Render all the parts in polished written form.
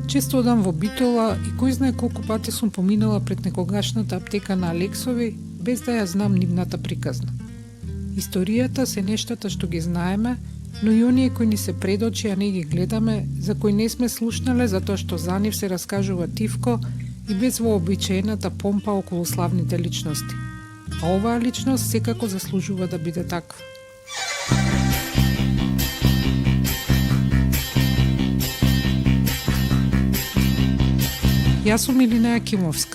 Често одам во Битола и кој знае колку пати сум поминала пред некогашната аптека на Алексови, без да ја знам нивната приказна. Историјата се нештата што ги знаеме, но и оние кои ни се пред очи, а не ги гледаме, за кои не сме слушнале затоа што за нив се раскажува тивко и без вообичаената помпа околу славните личности. А оваа личност секако заслужува да биде таква. Јас сум Илина Јакимовска.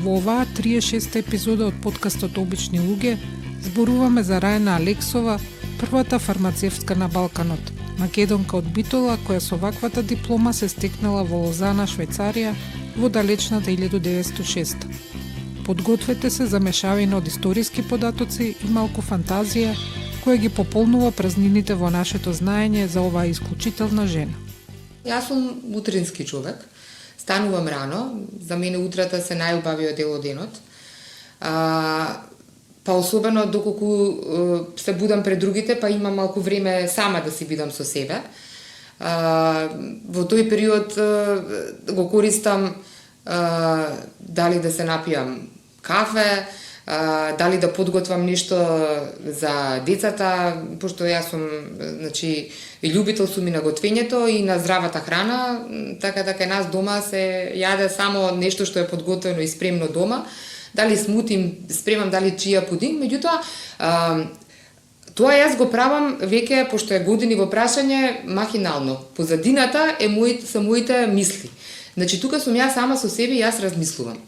Во оваа 36-та епизода од подкастот Обични луѓе зборуваме за Рајна Алексова, првата фармацевтка на Балканот, македонка од Битола која со ваквата диплома се стекнала во Лозана, Швајцарија, во далечната 1906. Подгответе се за мешавина од историски податоци и малку фантазија која ги пополнува празнините во нашето знаење за оваа исклучителна жена. Јас сум утрински човек. Станувам рано, за мене утрата се најубавиот дел од денот. Па особено доколку се будам пред другите, па имам малку време сама да си бидам со себе. Во тој период го користам дали да се напијам кафе, дали да подготвам нешто за децата, пошто јас сум, значи, љубител сум и на готвењето и на здравата храна, така кај нас дома се јаде само нешто што е подготвено и спремно дома, дали смути спремам, дали чија пудинг, меѓутоа тоа јас го правам веќе, пошто е години во прашање, махинално. Позадината се моите мисли. Значи, тука сум јас сама со себе и јас размислувам.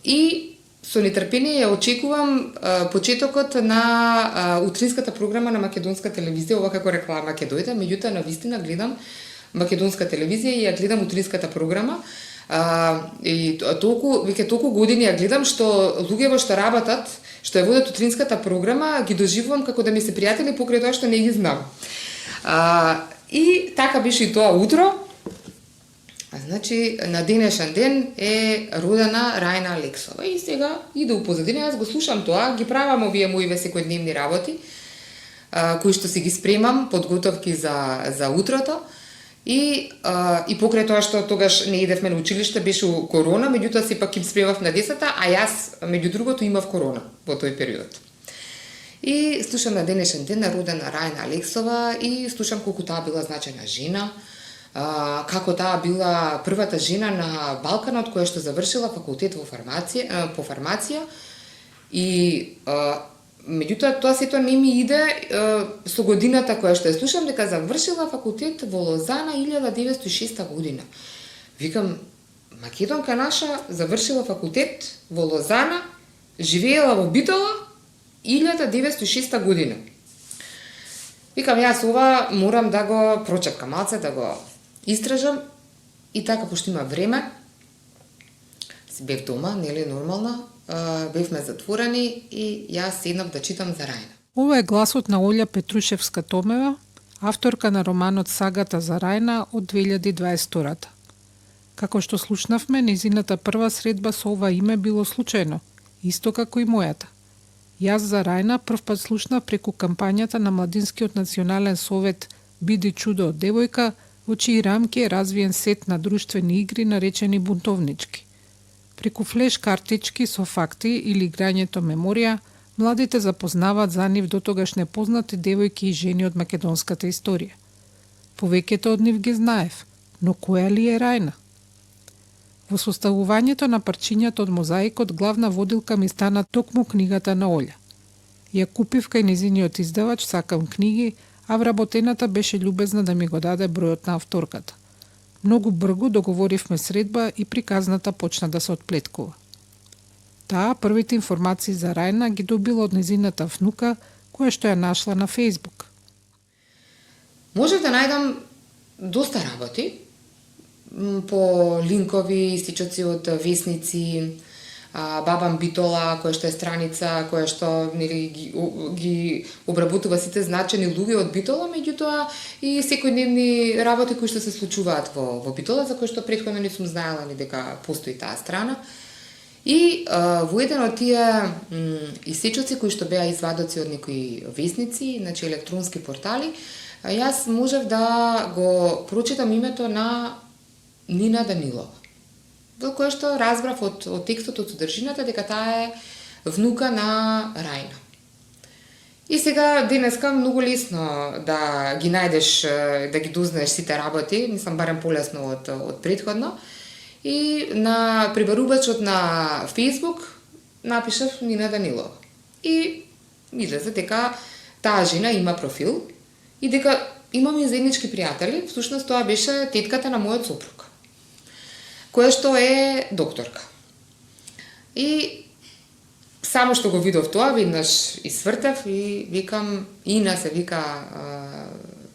И со нетрпение ја очекувам почетокот на утринската програма на македонска телевизија, ова како реклама ќе дојде, меѓутоа навистина гледам македонска телевизија и ја гледам утринската програма. И веќе толку години ја гледам што луѓето што работат, што ја водат утринската програма, ги доживувам како да ми се пријатели покрај тоа што не ги знам. И така беше и тоа утро. Значи, на денешен ден е родена Рајна Алексова. И сега иде у позадина, јас го слушам тоа, ги правам овие мои секојдневни работи, кои што си ги спремам, подготовки за утрото. И покрај тоа што тогаш не идевме на училиште, беше корона, меѓутоа сепак им спремав на децата, а јас, меѓу другото, имав корона во тој период. И слушам на денешен ден на родена Рајна Алексова и слушам колку таа била значајна жена, како таа била првата жена на Балканот која што завршила факултет по фармација и меѓутоа тоа сето не ми иде со годината која што ја слушам, дека завршила факултет во Лозана 1906 година. Викам, македонка наша завршила факултет во Лозана, живеела во Битола 1906 година. Викам, јас ова морам да го прочепкам малце, да го истражам и така, пошто има време, си бев дома, нели нормално, бевме затворени и јас седнав да читам за Рајна. Ова е гласот на Олја Петрушевска-Томева, авторка на романот Сагата за Рајна од 2022. Како што слушнавме, незината прва средба со ова име било случајно, исто како и мојата. Јас за Рајна првпат слушнав преку кампањата на Младинскиот национален совет Биди чудо од девојка, во чии рамки е развиен сет на друштвени игри наречени бунтовнички. Преку флеш картички со факти или играњето меморија, младите запознаваат за нив дотогаш непознати девојки и жени од македонската историја. Повеќето од нив ги знаев, но која ли е Рајна? Во составувањето на парчињата од мозаикот главна водилка ми стана токму книгата на Олја. Ја купив кај незиниот издавач Сакам книги, а вработената беше љубезна да ми го даде бројот на авторката. Многу брзо договоривме средба и приказната почна да се отплеткува. Таа првите информации за Рајна ги добила од незината внука, која што ја нашла на Фејсбук. Може да најдам доста работи по линкови, истичоци од весници, Бабам Битола, која што е страница, која што нели ги обработува сите значени луѓе од Битола, меѓутоа и секојдневни работи кои што се случуваат во Битола, за кои што претходно не сум знаела ни дека постои таа страна. И во еден од тие исечоци кои што беа извадоци од некои весници, значи електронски портали, јас можев да го прочитам името на Нина Данилова, во кое што разбрав од текстот, од содржината, дека таа е внука на Рајна. И сега денеска многу лесно да ги најдеш, да ги дознаеш сите работи, мислам барем полесно од претходно. И на прибарувачот на Facebook напишав Нина Данилова. И излезе дека таа жена има профил и дека имаме заеднички пријатели, всушност тоа беше тетката на мојот сопруг, која што е докторка. И само што го видов тоа, веднаш свртев и викам, Ина се вика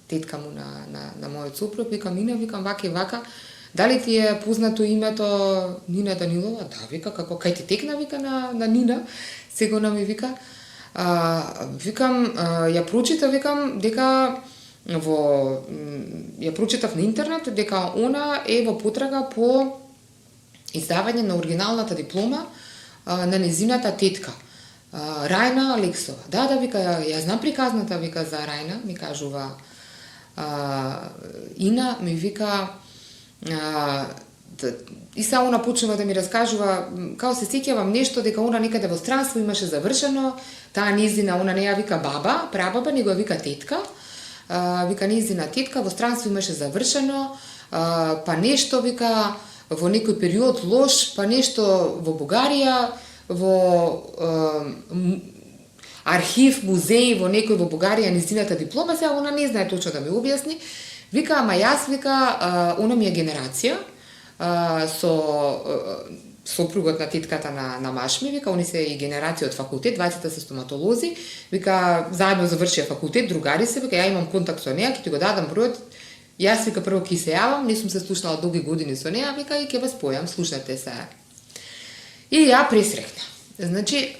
тетка му на мојот сопруг, викам Ина, викам вака и вака, дали ти е познато името Нина Данилова? Да, вика, како кај ти текна, вика на Нина, сигурно ми вика. Викам, ја прочитав, викам, дека ја прочитав на интернет, дека она е во потрага по издавање на оригиналната диплома на незината тетка, Рајна Алексова. Да, вика, ја знам приказната, вика, за Рајна, ми кажува Ина, ми вика, и сега она почнува да ми раскажува, као се сеќавам нешто, дека она некаде во странство имаше завршено, таа незина, она не ја вика баба, прабаба, него ја вика тетка, вика незина тетка, во странство имаше завршено, па нешто, вика, во некој период лош, па нешто во Бугарија, во архив, музеј, во некој во Бугарија незината диплома, сега она не знае точно да ми објасни. Вика, ама јас, вика, она ми е генерација, со сопругот на тетката на машми, вика, они се и генерација од факултет, двајцата се стоматолози, вика, заедно завршија факултет, другари се, вика, ја имам контакт со неа, ќе ти го дадам бројот, јас, вика, прво ќе се јавам, не сум се слушнала долги години со неа, вика, и ќе ве спојам, слушнете се. И ја пресрекна. Значи,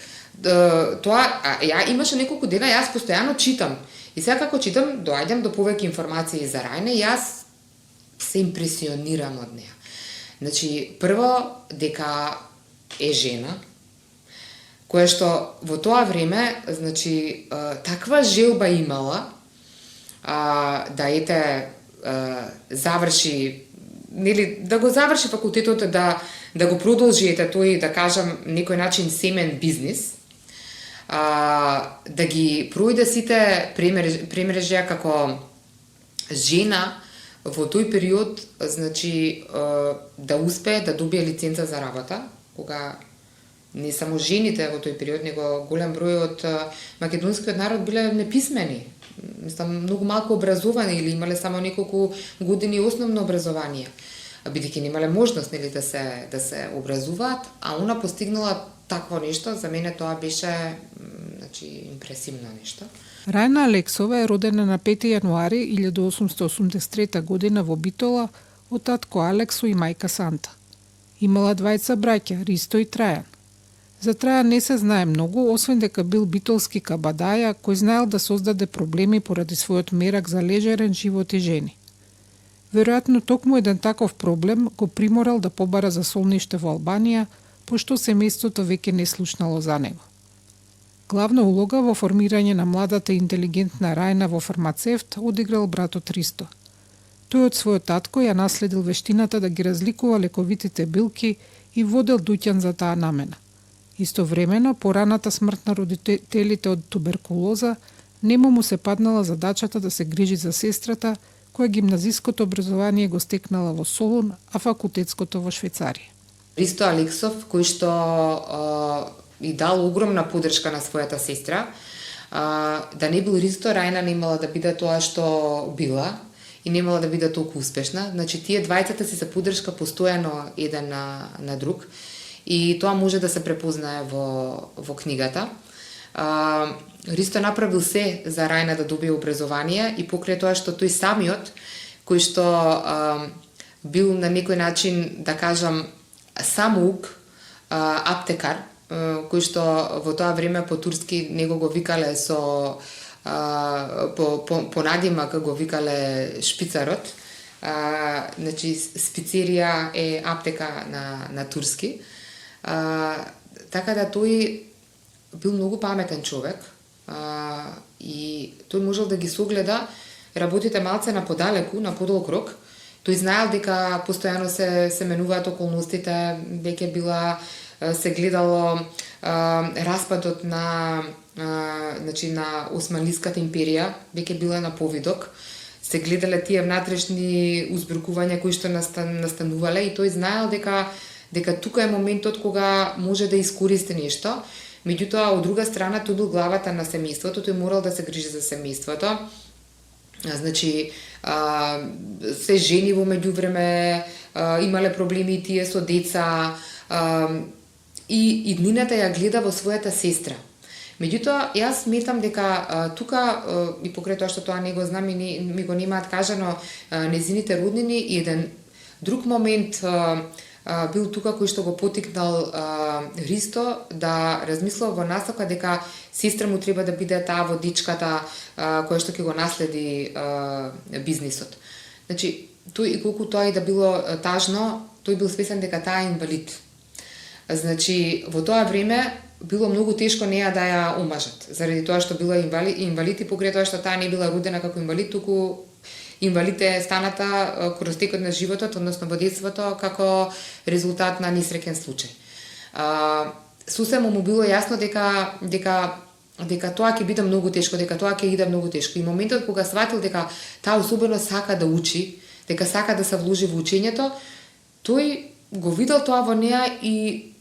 тоа, ја имаше неколку дена, јас постојано читам. И сега како читам, доаѓам до повеќе информации за Рајна, јас се импресионирам од неа. Значи, прво, дека е жена, која што во тоа време, значи, таква желба имала, да заврши, нели, да го заврши факултетот, да го продолжи тој, да кажам, некој начин семен бизнис, да ги пројде сите премрежја како жена во тој период, значи, да успее да добие лиценца за работа, кога не само жените во тој период, него голем број од македонскиот народ биле неписмени, мислам, многу малку образовани или имале само неколку години основно образование, бидејќи немале можност, нели, да се образуваат, а она постигнала такво нешто, за мене тоа беше, значи, импресивно нешто. Рајна Алексова е родена на 5 јануари 1883 година во Битола од татко Алексо и мајка Санта. Имала двајца браќа, Ристо и Трајан. За Трајан не се знае многу, освен дека бил битолски кабадаја кој знаел да создаде проблеми поради својот мерак за лежерен живот и жени. Веројатно токму еден таков проблем го приморал да побара за солниште во Албанија, пошто семејството веќе не слушнало за него. Главна улога во формирање на младата и интелигентна Рајна во фармацевт одиграл братот Ристо. Тој од својот татко ја наследил вештината да ги разликува лековитите билки и водел дуќан за таа намена. Истовремено, пораната смрт на родителите од туберкулоза нему му се паднала задачата да се грижи за сестрата, која гимназиското образование го стекнала во Солун, а факултетското во Швајцарија. Ристо Алексов, кој што и дал огромна поддршка на својата сестра, да не бил Ристо, Рајна немала да биде тоа што била и немала да биде толку успешна. Значи, тие двајцата си се поддршка постојано еден на друг и тоа може да се препознае во книгата. Ристо направил се за Рајна да добие образование и покрај тоа што тој самиот, кој што бил на некој начин, да кажам, самоук, аптекар, кој што во тоа време по турски него го викале со по надимак го викале шпицарот. Значи спицерија е аптека на турски. Така да тој бил многу паметен човек и тој можел да ги согледа работите малце на подалеку, на подолг рок. Тој знаел дека постојано се менуваат околностите, веќе била се гледало распадот на Османлиската империја, веќе била на повидок. Се гледале тие внатрешни узбркувања кои што настанувале и тој знаел дека тука е моментот кога може да искористи нешто. Меѓутоа, од друга страна, тој бил главата на семејството, тој морал да се грижи за семејството. Значи, се жени во меѓувреме, имале проблеми тие со деца, и иднината ја гледа во својата сестра. Меѓутоа, јас сметам дека тука, и покрај тоа што тоа не го знам и ми го немаат кажано незините роднини, и еден друг момент бил тука кој што го потикнал Христо да размислува во насока дека сестра му треба да биде таа водичката која што ќе го наследи бизнисот. Значи, тој и колку тоа и да било тажно, тој бил свесен дека таа е инвалид. Значи, во тоа време било многу тешко неа да ја омажат, заради тоа што била инвалид и покрај тоа што таа не била родена како инвалид, туку инвалид е станата кроз текот на животот, односно во детството, како резултат на несреќен случај. Сосема му било јасно дека тоа ќе биде многу тешко, дека тоа ќе иде многу тешко. И моментот кога сватил дека таа особено сака да учи, дека сака да се вложи во учењето, тој го видел тоа во неа и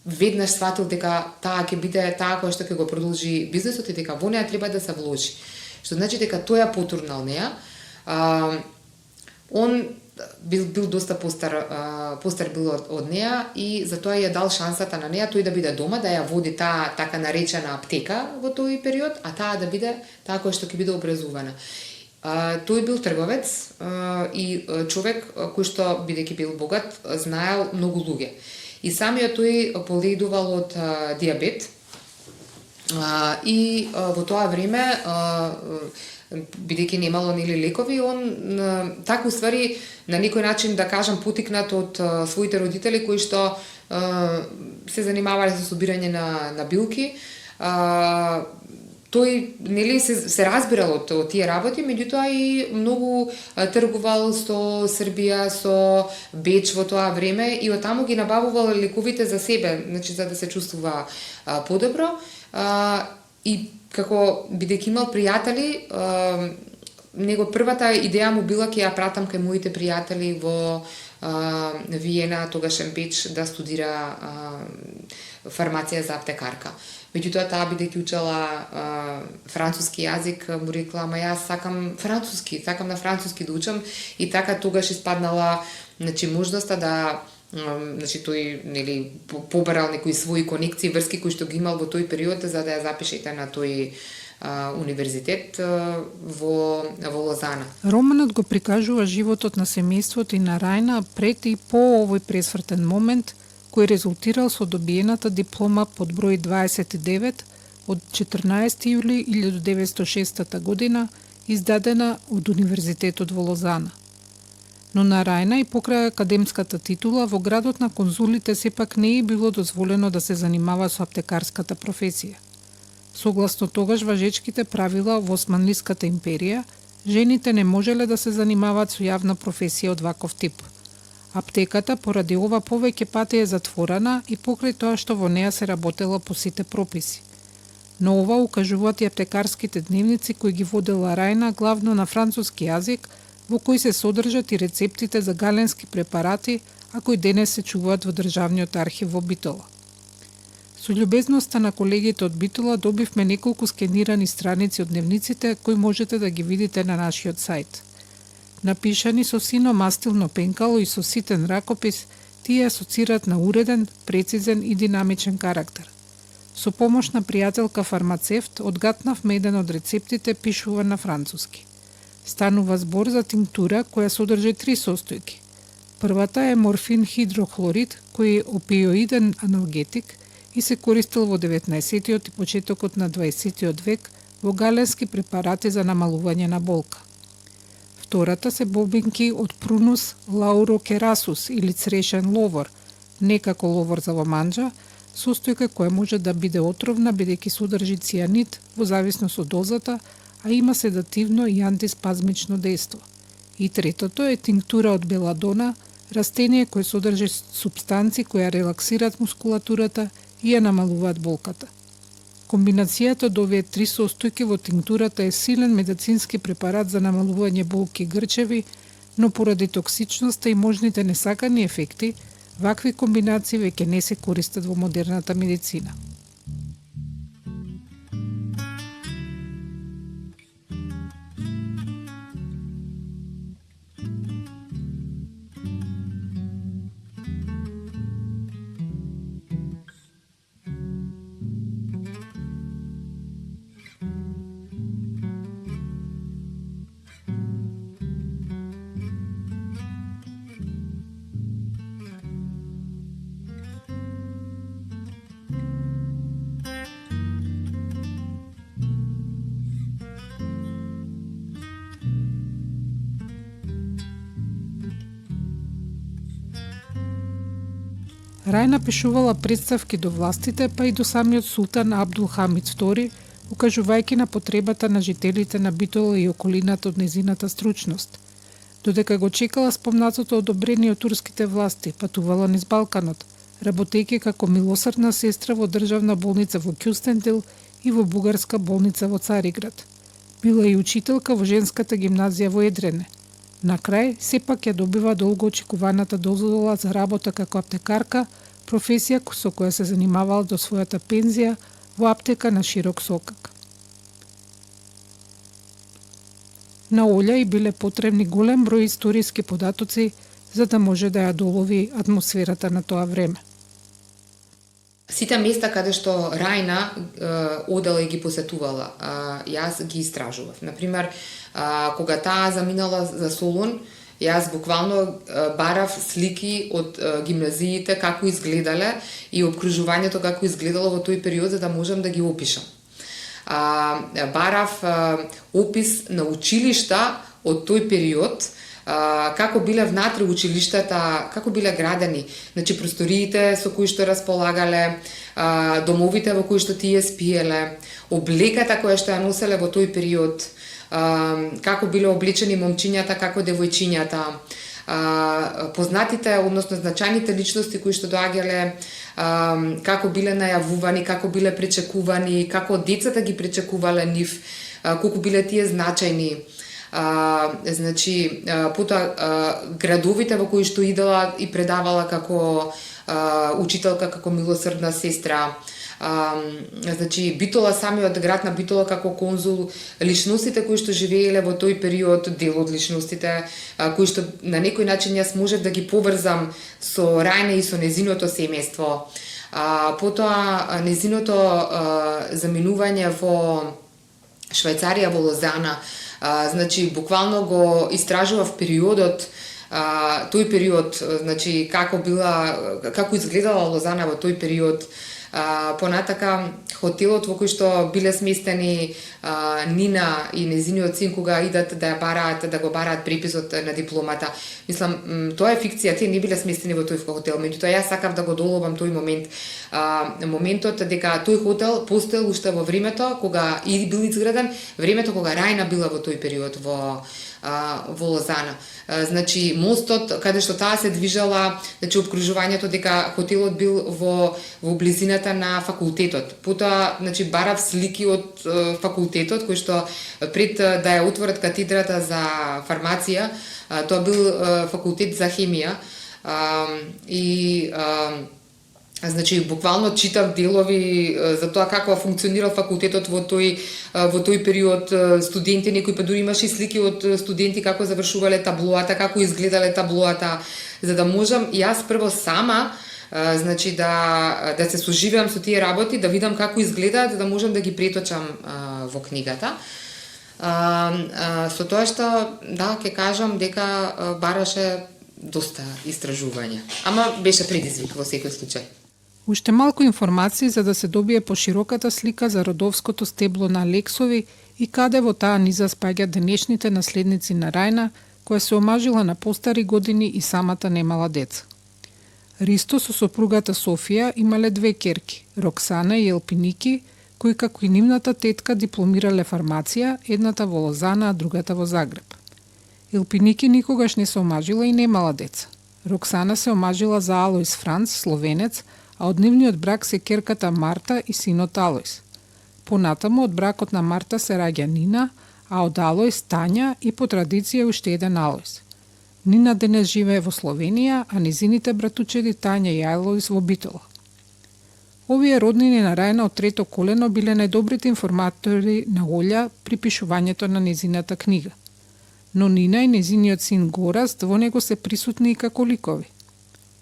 веднаш сватил дека таа ќе биде таа која што ќе го продолжи бизнисот и дека во неа треба да се вложи. Што значи дека тој ја потурнал неа. Он бил доста постар бил од неа и затоа ја дал шансата на неа тој да биде дома, да ја води таа така наречена аптека во тој период, а таа да биде таа која што ќе биде образувана. Тој бил трговец и човек кој што, бидејќи бил богат, знаел многу луѓе. И самиот тој боледувал од диабет и во тоа време, бидејќи немало лекови, он така уствари на некој начин, да кажам, потикнат од своите родители кои што се занимавале со собирање на билки, тој се разбирал од тие работи, меѓутоа и многу тргувал со Србија, со Беч во тоа време и оттаму ги набавувал лековите за себе, значи за да се чувствува подобро. И како бидејќи имал пријатели, него првата идеја му била ќе ја пратам кај моите пријатели во Виена, тогашен Беч, да студира фармација за аптекарка. Меѓутоа таа бидејќи учела француски јазик, му рекла: "Ама јас сакам француски, сакам на француски да учам", и така тогаш испаднала, значи, можноста да, значи, тој побарал некои своји конекции, врски кои што ги имал во тој период, за да ја запишете на тој универзитет во Лозана. Романот го прикажува животот на семејството и на Рајна пред и по овој пресвртен момент, кој резултирал со добиената диплома под број 29 од 14 јули 1906 година, издадена од Универзитетот во Лозана. Но на Рајна и покрај академската титула во градот на конзулите сепак не е било дозволено да се занимава со аптекарската професија. Согласно тогаш важечките правила во Османлиската империја, жените не можеле да се занимаваат со јавна професија од ваков тип. Аптеката поради ова повеќе пати е затворена и покрај тоа што во неа се работела по сите прописи. Но ова укажуваат и аптекарските дневници кои ги водела Рајна главно на француски јазик, во кои се содржат и рецептите за галенски препарати, а кои денес се чуваат во Државниот архив во Битола. Со љубезноста на колегите од Битола добивме неколку скенирани страници од дневниците кои можете да ги видите на нашиот сајт. Напишани со сино мастилно пенкало и со ситен ракопис, тие асоцираат на уреден, прецизен и динамичен карактер. Со помош на пријателка фармацевт, одгатнавме еден од рецептите пишува на француски. Станува збор за тинктура која содржи 3 состојки. Првата е морфин хидрохлорид, некој опиоиден аналгетик и се користел во 19-тиот и почетокот на 20-тиот век во галенски препарати за намалување на болка. Втората се бобинки од Prunus laurocerasus или црешен ловор, не како ловор за ломанџа, состојка која може да биде отровна бидејќи содржи цијанид во зависност од дозата, а има седативно и антиспазмично дејство. И третото е тинктура од беладона, растение кое содржи супстанци кои релаксираат мускулатурата и ја намалуваат болката. Комбинацијата од овие три состојки во тинктурата е силен медицински препарат за намалување болки и грчеви, но поради токсичноста и можните несакани ефекти, вакви комбинации веќе не се користат во модерната медицина. Рајна пишувала представки до властите, па и до самиот султан Абдул Хамид II, укажувајќи на потребата на жителите на Битола и околината од незината стручност. Додека го чекала спомнатото одобрение од турските власти, патувала низ Балканот, работејќи како милосрдна сестра во државна болница во Кюстендил и во бугарска болница во Цариград. Била и учителка во женската гимназија во Едрене. На крај, сепак ја добива долго очекуваната дозвола за работа како аптекарка, професија со која се занимавала до својата пензија во аптека на Широк Сокак. На Олја и биле потребни голем број историски податоци за да може да ја долови атмосферата на тоа време. Сите места каде што Рајна одела и ги посетувала, јас ги истражував. Например, кога таа заминала за Солун, јас буквално барав слики од гимназиите како изгледале и обкружувањето како изгледало во тој период за да можам да ги опишам. Барав опис на училишта од тој период, како биле внатре училиштата, како биле градени, значи просториите со кои што располагале, домовите во кои што тие спиеле, облеката која што ја носеле во тој период, како биле облечени момчињата, како девојчињата, познатите, односно значајните личности кои што доаѓале, како биле најавувани, како биле пречекувани, како децата ги пречекувале нив, колку биле тие значајни. Значи, потоа градовите во кои што идела и предавала како учителка, како милосрдна сестра. Значи, Битола, самиот град на Битола како конзул, личностите кои што живееле во тој период, дел од личностите, кои што на некој начин јас можев да ги поврзам со Рајна и со незиното семејство. Потоа, незиното заминување во Швајцарија, во Лозана, значи, буквално го истражував периодот, тој период, значи, како изгледала Лозана во тој период. Понатака, хотелот во кој што биле сместени Нина и незиниот син кога идат да го бараат преписот на дипломата. Мислам, тоа е фикција, тие не биле сместени во тој хотел, меѓутоа јас сакав да го доловам тој момент. Моментот дека тој хотел постоел уште во времето кога и бил изграден, времето кога Рајна била во тој период во Лозана. Значи, мостот каде што таа се движала, значи обкружувањето дека хотелот бил во близината на факултетот. Потоа, значи, барав слики од факултетот кој што пред да ја отворат катедрата за фармација, тоа бил факултет за хемија и значи, буквално читав делови за тоа како функционирал факултетот во тој период, студенти, некои па дури имаше слики од студенти како завршувале таблоата, како изгледале таблоата, за да можам јас прво сама значи да се соживеам со тие работи, да видам како изгледаат, за да можам да ги преточам во книгата. Со тоа што, да, ќе кажам дека бараше доста истражувања. Ама беше предизвик во секој случај. Уште малку информации за да се добие пошироката слика за родовското стебло на Алексови и каде во таа низа спаѓа денешните наследници на Рајна, која се омажила на постари години и самата немала деца. Ристо со сопругата Софија имале две ќерки, Роксана и Елпиники, кои како и нивната тетка дипломирале фармација, едната во Лозана, а другата во Загреб. Елпиники никогаш не се омажила и немала деца. Роксана се омажила за Алојс Франц, словенец, а од нивниот брак се ќерката Марта и синот Алојс. Понатаму од бракот на Марта се раѓа Нина, а од Алојс Тања и по традиција уште еден Алојс. Нина денес живее во Словенија, а низините братучеди Тања и Алојс во Битола. Овие роднини на Рајна од трето колено биле најдобрите информатори на Олја при пишувањето на незината книга. Но Нина и незиниот син Гораст во него се присутни и како ликови.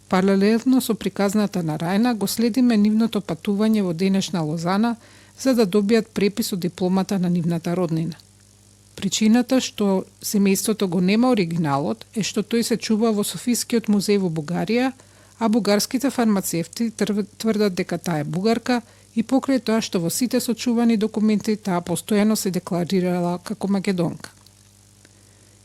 Паралелно со приказната на Рајна го следиме нивното патување во денешна Лозана за да добијат препис од дипломата на нивната роднина. Причината што семејството го нема оригиналот е што тој се чува во Софискиот музеј во Бугарија, а бугарските фармацевти тврдат дека таа е бугарка и покрај тоа што во сите сочувани документи таа постојано се декларирала како македонка.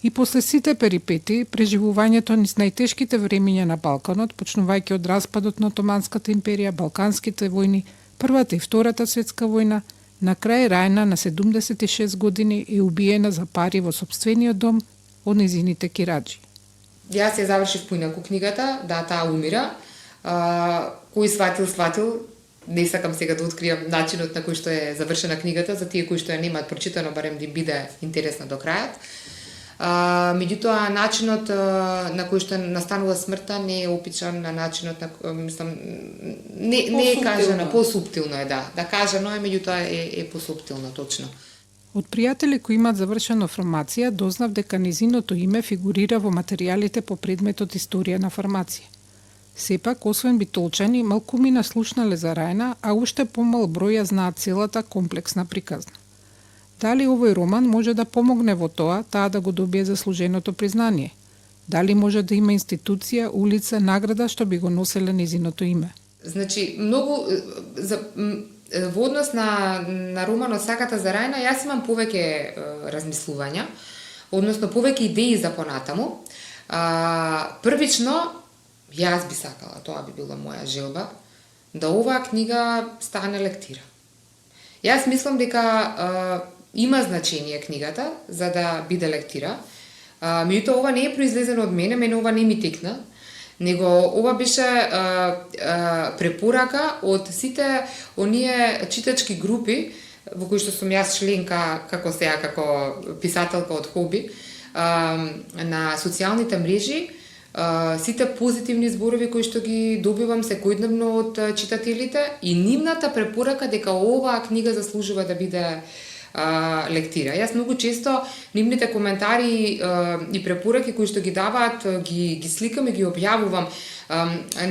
И после сите перипети, преживувањето низ најтешките времиња на Балканот, почнувајќи од распадот на Отоманската империја, Балканските војни, Првата и Втората светска војна, на крај Рајна на 76 години е убиена за пари во сопствениот дом од незините кираџи. Јас ја завршив поинаку книгата, да, таа умира. Кој сватил, не сакам сега да откријам начинот на кој што е завршена книгата, за тие кои што ја немаат прочитано, барем да им биде интересна до крајот. Меѓутоа, начинот на кој што настанува смртта не е опишан на начинот на, мислам, не е кажано, посуптилно е, да кажано е, меѓутоа е посуптилно, точно. Од пријатели кои имаат завршена фармација, дознав дека незиното име фигурира во материјалите по предметот Историја на фармација. Сепак, освен битолчани, малкумина слушнале за Рајна, а уште помал број ја знаат целата комплексна приказна. Дали овој роман може да помогне во тоа, таа да го добие заслуженото признание? Дали може да има институција, улица, награда што би го носеле незиното име? Значи, многу во однос на романот Сагата за Рајна, јас имам повеќе размислувања, односно повеќе идеи за понатаму. Првично, јас би сакала, тоа би била моја желба, да оваа книга стане лектира. Јас мислам дека има значение книгата за да биде лектира. Меѓутоа, ова не е произлезено од мене ова не ми текна, него ова беше препорака од сите оние читачки групи во кои што сум јас членка како писателка од хоби на социјалните мрежи, сите позитивни зборови кои што ги добивам секојдневно од читателите и нивната препорака дека оваа книга заслужува да биде лектира. Јас многу често нивните коментари и препораки кои што ги даваат, ги сликам и ги објавувам,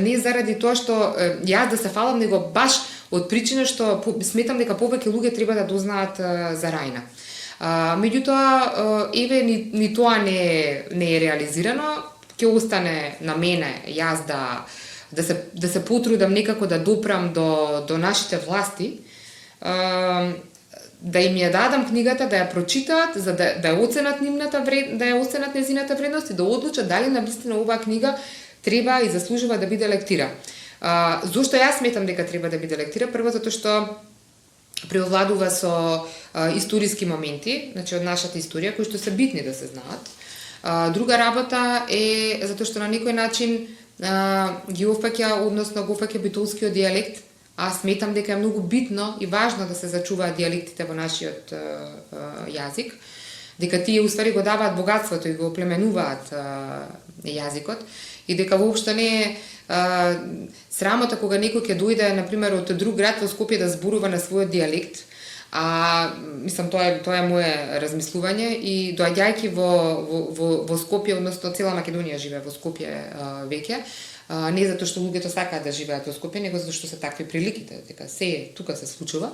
не заради тоа што јас да се фалам, него баш од причина што сметам дека повеќе луѓе треба да дознаат за Рајна. Меѓутоа, еве ни тоа не е реализирано, ќе остане на мене јас да се потрудам некако да допрам до нашите власти, да им ја дадам книгата, да ја прочитаат, за да ја оценат да ја оценат незината вредност и да одлучат дали навистина оваа книга треба и заслужува да биде лектира. Зошто јас сметам дека треба да биде лектира? Прво затоа што преовладува со историски моменти, значи од нашата историја, кои што се битни да се знаат. Друга работа е затоа што на некој начин ги опфаќа, односно го опфаќа битолскиот дијалект. Аз сметам дека е многу битно и важно да се зачуваат дијалектите во нашиот јазик, дека тие уствари го даваат богатството и го оплеменуваат јазикот и дека воопшто не е срамота кога некој ќе дојде, например, од друг град во Скопје да зборува на својот дијалект. Мислам, тоа е мое размислување и доаѓајќи во Скопје, односно цела Македонија живее во Скопје веќе, не затоа што луѓето сакаат да живеат во Скопје, него затоа што се такви приликите, дека се тука се случува.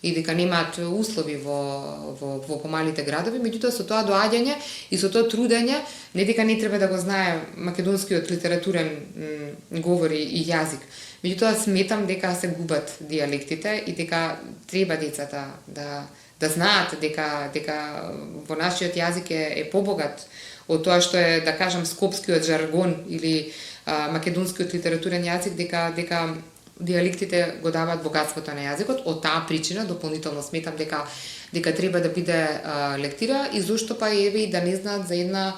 и дека немаат услови во помалите градови, меѓутоа со тоа доаѓање и со тоа трудење, не дека не треба да го знае македонскиот литературен говор и јазик. Меѓутоа сметам дека се губат дијалектите и дека треба децата да знаат дека во нашиот јазик е побогат од тоа што е, да кажам, скопскиот жаргон или македонскиот литературен јазик, дека диалектите го даваат богатството на јазикот. Од таа причина дополнително сметам дека треба да биде лектира и зошто па еве и да не знаат за една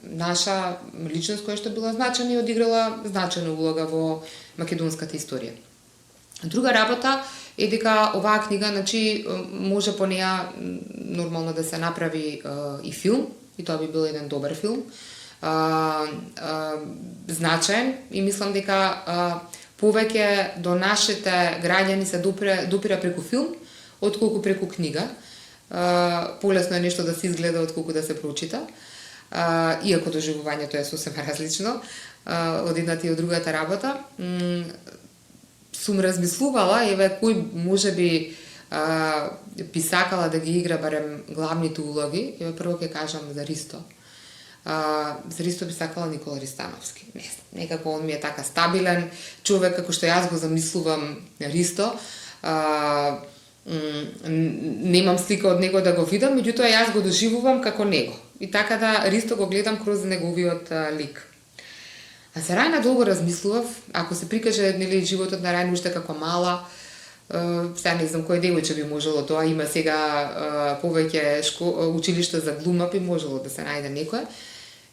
наша личност која што била значена и одиграла значена улога во македонската историја. Друга работа е дека оваа книга, значи, може по неа нормално да се направи и филм, и тоа би бил еден добар филм, значаен, и мислам дека повеќе до нашите граѓани се допира преку филм, отколку преку книга. Полесно е нешто да се изгледа отколку да се прочита, иако доживувањето е сосема различно од едната и од другата работа. Сум размислувала, еве, кој можеби би сакала да ги игра барем главните улоги. Еве, прво ќе кажам за Ристо. За Ристо би сакала Никола Ристановски. Не знам, некако он ми е така стабилен човек, како што јас го замислувам Ристо. Немам слика од него да го видам, меѓутоа јас го доживувам како него. И така да Ристо го гледам кроз неговиот лик. А за Рајна долго размислував, ако се прикаже, нели, животот на Рајна уште како мала, сега не знам кој девојче би можело тоа, има сега повеќе училишта за глума, би можело да се најде некоја.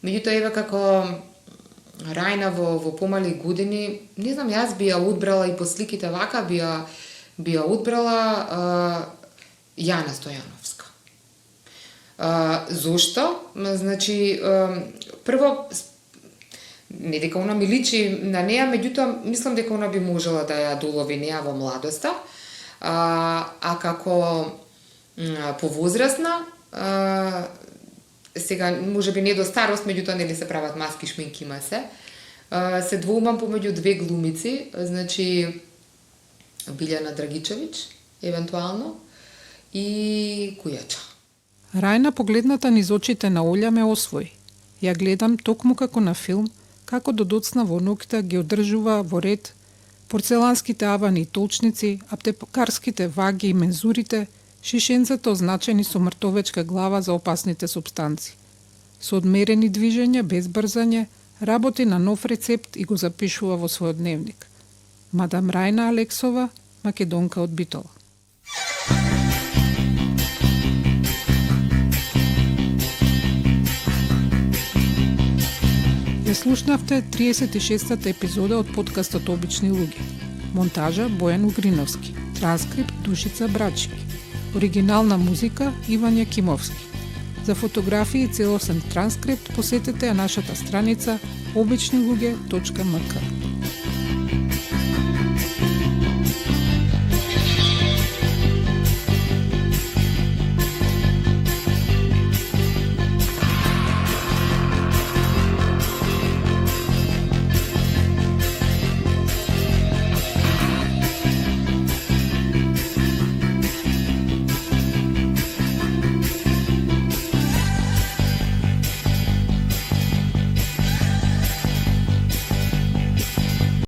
Меѓутоа, еве, како Рајна во помали години, не знам, јас би ја одбрала и по сликите вака, би ја одбрала Јана Стојановска. Зошто? Значи, прво, не дека она ми личи на неа, меѓутоа мислам дека она би можела да ја долови неа во младоста, а како повозрасна, сега можеби не до старост, меѓутоа нели се прават маски, шминки, има се двоумам помеѓу две глумици, значи Билјана Драгичевиќ, евентуално, и Кујача. Рајна, погледната низ очите на Олја, ме освои. Ја гледам токму како на филм, како до доцна во ноќта ги одржува во ред порцеланските авани и толчници, аптекарските ваги и мензурите, шишенцата означени со мртовечка глава за опасните супстанци. Со одмерени движења, без брзање, работи на нов рецепт и го запишува во својот дневник. Мадам Рајна Алексова, македонка од Битола. Ја слушнавте 36-та епизода од подкастот Обични луѓе. Монтажа Бојан Угриновски, транскрипт Душица Брачки, оригинална музика Иван Јакимовски. За фотографии и целосен транскрипт посетете нашата страница običnilugje.mk.